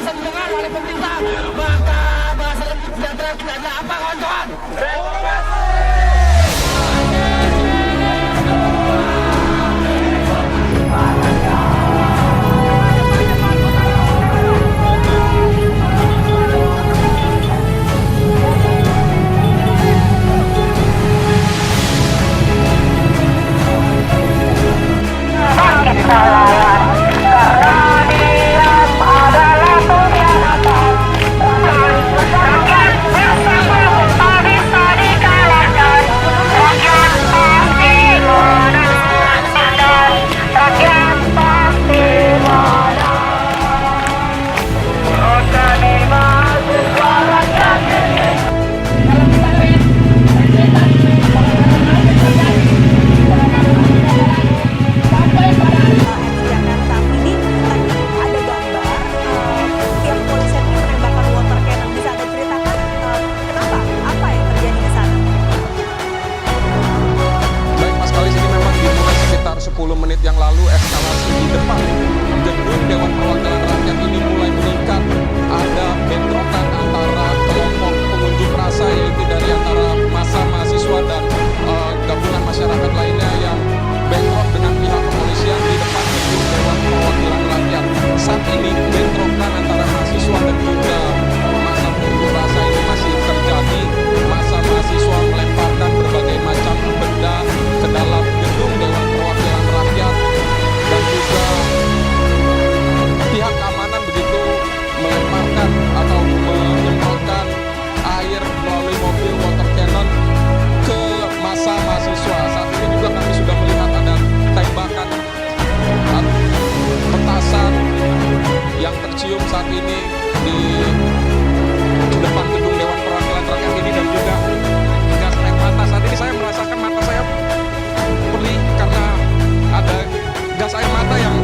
bisa didengar oleh pemerintah, maka masalah sejahtera tidak ada apa kawan-kawan? Menit yang lalu eskalasi di depan gedung Dewan Perwakilan Rakyat ini mulai meningkat. Ada bentrokan antara kelompok pengunjuk rasa, yaitu dari antara massa mahasiswa dan gabungan masyarakat lainnya yang bentrok dengan pihak kepolisian di depan gedung Dewan Perwakilan Rakyat. Saat ini bentrokan antara mahasiswa dan juga massa pengunjuk rasa ini masih terjadi. Massa mahasiswa melemparkan berbagai macam benda ke dalam gedung Dewan Perwakilan Rakyat, dan juga pihak keamanan begitu melemparkan atau menyemprotkan air melalui mobil water cannon ke massa mahasiswa. Saat ini juga kami sudah melihat ada tembakan petasan yang tercium saat ini di depan gedung Dewan Perwakilan Rakyat ini, dan juga gas air mata. Saat ini saya merasakan mata saya perih karena ada gas air mata yang